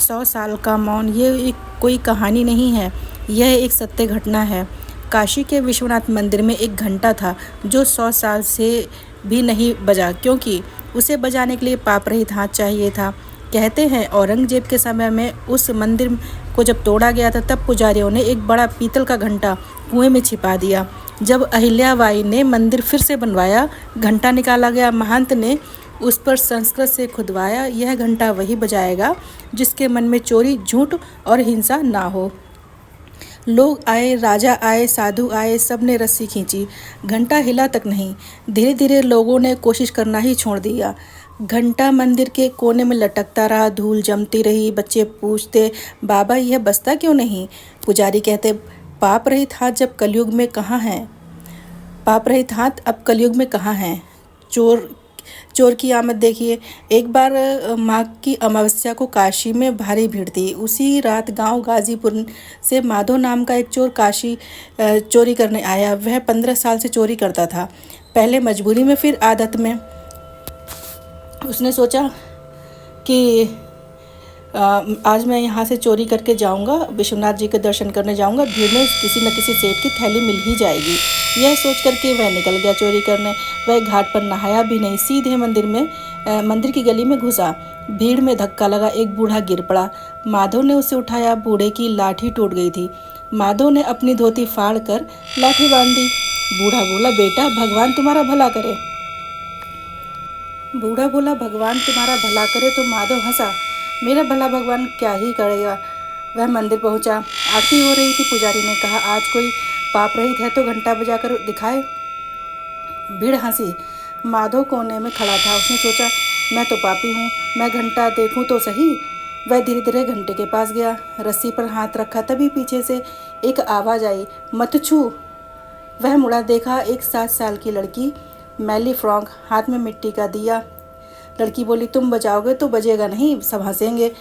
100 साल का मौन ये एक कोई कहानी नहीं है, यह एक सत्य घटना है। काशी के विश्वनाथ मंदिर में एक घंटा था जो 100 साल से भी नहीं बजा, क्योंकि उसे बजाने के लिए पाप रहित हाथ चाहिए था। कहते हैं औरंगजेब के समय में उस मंदिर को जब तोड़ा गया था, तब पुजारियों ने एक बड़ा पीतल का घंटा कुएं में छिपा दिया। जब अहिल्याबाई ने मंदिर फिर से बनवाया, घंटा निकाला गया। महंत ने उस पर संस्कृत से खुदवाया, यह घंटा वही बजाएगा जिसके मन में चोरी, झूठ और हिंसा ना हो। लोग आए, राजा आए, साधु आए, सब ने रस्सी खींची, घंटा हिला तक नहीं। धीरे धीरे लोगों ने कोशिश करना ही छोड़ दिया। घंटा मंदिर के कोने में लटकता रहा, धूल जमती रही। बच्चे पूछते, बाबा यह बजता क्यों नहीं? पुजारी कहते, पाप रहित हाथ जब कलयुग में कहाँ हैं? पाप रहित हाथ अब कलयुग में कहाँ हैं? चोर की आमद देखिए। एक बार माघ की अमावस्या को काशी में भारी भीड़ थी। उसी रात गांव गाजीपुर से माधव नाम का एक चोर काशी चोरी करने आया। वह 15 साल से चोरी करता था, पहले मजबूरी में, फिर आदत में। उसने सोचा कि आज मैं यहाँ से चोरी करके जाऊँगा, विश्वनाथ जी के दर्शन करने जाऊँगा, भीड़ में किसी न किसी सेठ की थैली मिल ही जाएगी। यह सोच करके वह निकल गया चोरी करने। वह घाट पर नहाया भी नहीं, सीधे मंदिर की गली में घुसा। भीड़ में धक्का लगा, एक बूढ़ा गिर पड़ा। माधव ने उसे उठाया, बूढ़े की लाठी टूट गई थी। माधव ने अपनी धोती फाड़ कर लाठी बांध दी। बूढ़ा बोला, बेटा भगवान तुम्हारा भला करे। बूढ़ा बोला, भगवान तुम्हारा भला करे तो माधव हंसा, मेरा भला भगवान क्या ही करेगा। वह मंदिर पहुंचा, आरती हो रही थी। पुजारी ने कहा, आज कोई पाप रहित है तो घंटा बजाकर दिखाए। भीड़ हंसी। माधव कोने में खड़ा था। उसने सोचा, मैं तो पापी हूँ, मैं घंटा देखूं तो सही। वह धीरे धीरे घंटे के पास गया, रस्सी पर हाथ रखा। तभी पीछे से एक आवाज़ आई, मत छू। वह मुड़ा, देखा एक 7 साल की लड़की, मैली फ्रॉक, हाथ में मिट्टी का दिया। लड़की बोली, तुम बजाओगे तो बजेगा नहीं, सब हंसेंगे।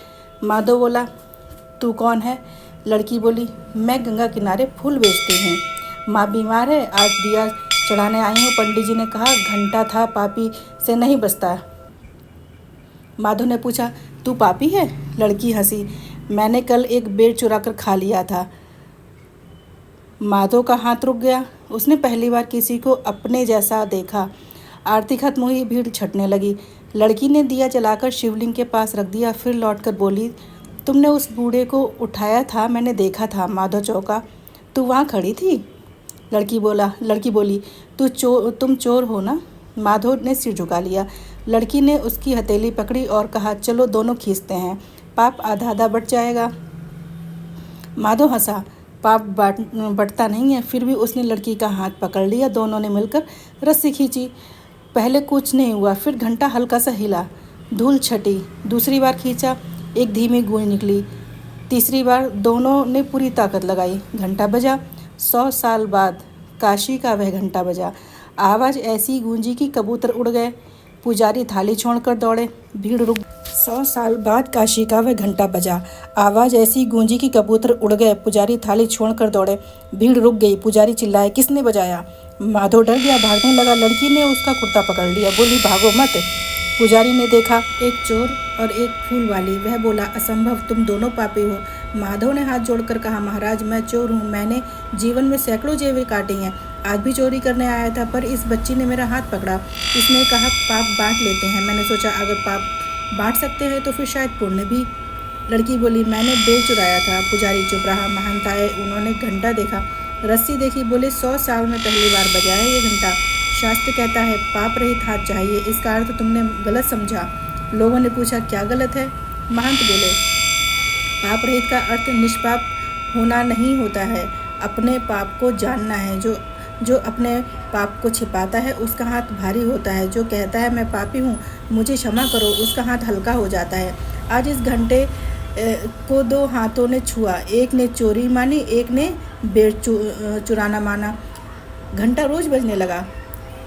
माधव बोला, तू कौन है? लड़की बोली, मैं गंगा किनारे फूल बेचती हूँ। माँ बीमार है, आज दिया चढ़ाने आई हूँ। पंडित जी ने कहा घंटा था पापी से नहीं बजता। माधव ने पूछा, तू पापी है? लड़की हंसी, मैंने कल एक बेर चुरा कर खा लिया था। माधव का हाथ रुक गया। उसने पहली बार किसी को अपने जैसा देखा। आरती खत्म हुई, भीड़ छटने लगी। लड़की ने दिया जलाकर शिवलिंग के पास रख दिया, फिर लौटकर बोली, तुमने उस बूढ़े को उठाया था, मैंने देखा था। माधव चौंका, तू वहाँ खड़ी थी? लड़की बोली, तुम चोर हो ना? माधव ने सिर झुका लिया। लड़की ने उसकी हथेली पकड़ी और कहा, चलो दोनों खींचते हैं, पाप आधा आधा बढ़ जाएगा। माधव हंसा, पाप बढ़ता नहीं है। फिर भी उसने लड़की का हाथ पकड़ लिया। दोनों ने मिलकर रस्सी खींची। पहले कुछ नहीं हुआ, फिर घंटा हल्का सा हिला, धूल छटी। दूसरी बार खींचा, एक धीमी गूंज निकली। तीसरी बार दोनों ने पूरी ताकत लगाई, घंटा बजा। 100 साल बाद काशी का वह घंटा बजा। आवाज़ ऐसी गूंजी कि कबूतर उड़ गए। पुजारी थाली छोड़कर दौड़े, भीड़ रुक। 100 साल बाद काशी का वह घंटा बजा। आवाज़ ऐसी गूंजी कि कबूतर उड़ गए। पुजारी थाली छोड़कर दौड़े, भीड़ रुक गई। पुजारी चिल्लाए, किसने बजाया? माधव डर गया, भागने लगा। लड़की ने उसका कुर्ता पकड़ लिया, बोली, भागो मत। पुजारी ने देखा, एक चोर और एक फूल वाली। वह बोला, असंभव, तुम दोनों पापी हो। माधव ने हाथ जोड़कर कहा, महाराज मैं चोर हूँ, मैंने जीवन में सैकड़ों जेबें काटी हैं, आज भी चोरी करने आया था, पर इस बच्ची ने मेरा हाथ पकड़ा। इसने कहा पाप बांट लेते हैं। मैंने सोचा अगर पाप बांट सकते हैं तो फिर शायद पुण्य भी। लड़की बोली, मैंने बेल चुराया था। पुजारी चुप रहा। महंत आए, उन्होंने घंटा देखा, रस्सी देखी, बोले, 100 साल में पहली बार बजाया ये घंटा। शास्त्र कहता है पाप रहित हाथ चाहिए, इसका अर्थ तुमने गलत समझा। लोगों ने पूछा, क्या गलत है? महंत बोले, पाप रहित का अर्थ निष्पाप होना नहीं होता है, अपने पाप को जानना है। जो अपने पाप को छिपाता है उसका हाथ भारी होता है। जो कहता है मैं पापी हूँ, मुझे क्षमा करो, उसका हाथ हल्का हो जाता है। आज इस घंटे को 2 हाथों ने छुआ, एक ने चोरी मानी, एक ने बेर चुराना माना। घंटा रोज बजने लगा।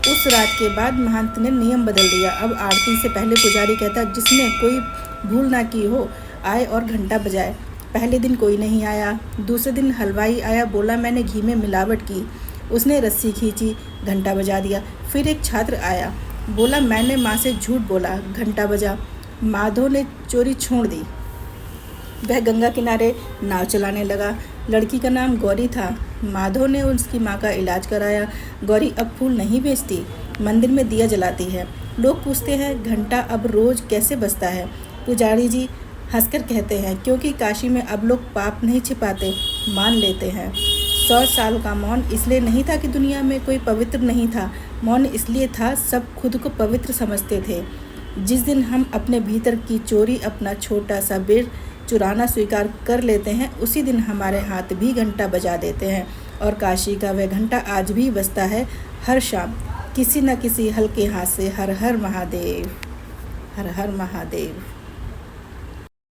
उस रात के बाद महंत ने नियम बदल दिया। अब आरती से पहले पुजारी कहता, जिसने कोई भूल ना की हो आए और घंटा बजाए। पहले दिन कोई नहीं आया। दूसरे दिन हलवाई आया, बोला मैंने घी में मिलावट की। उसने रस्सी खींची, घंटा बजा दिया। फिर एक छात्र आया, बोला मैंने माँ से झूठ बोला, घंटा बजा। माधव ने चोरी छोड़ दी। वह गंगा किनारे नाव चलाने लगा। लड़की का नाम गौरी था। माधव ने उसकी माँ का इलाज कराया। गौरी अब फूल नहीं बेचती, मंदिर में दिया जलाती है। लोग पूछते हैं घंटा अब रोज कैसे बजता है। पुजारी जी हंसकर कहते हैं क्योंकि काशी में अब लोग पाप नहीं छिपाते, मान लेते हैं। 100 साल का मौन इसलिए नहीं था कि दुनिया में कोई पवित्र नहीं था, मौन इसलिए था सब खुद को पवित्र समझते थे। जिस दिन हम अपने भीतर की चोरी, अपना छोटा सा बिर चुराना स्वीकार कर लेते हैं, उसी दिन हमारे हाथ भी घंटा बजा देते हैं। और काशी का वह घंटा आज भी बजता है, हर शाम किसी न किसी हल्के हाथ से। हर हर महादेव, हर हर महादेव।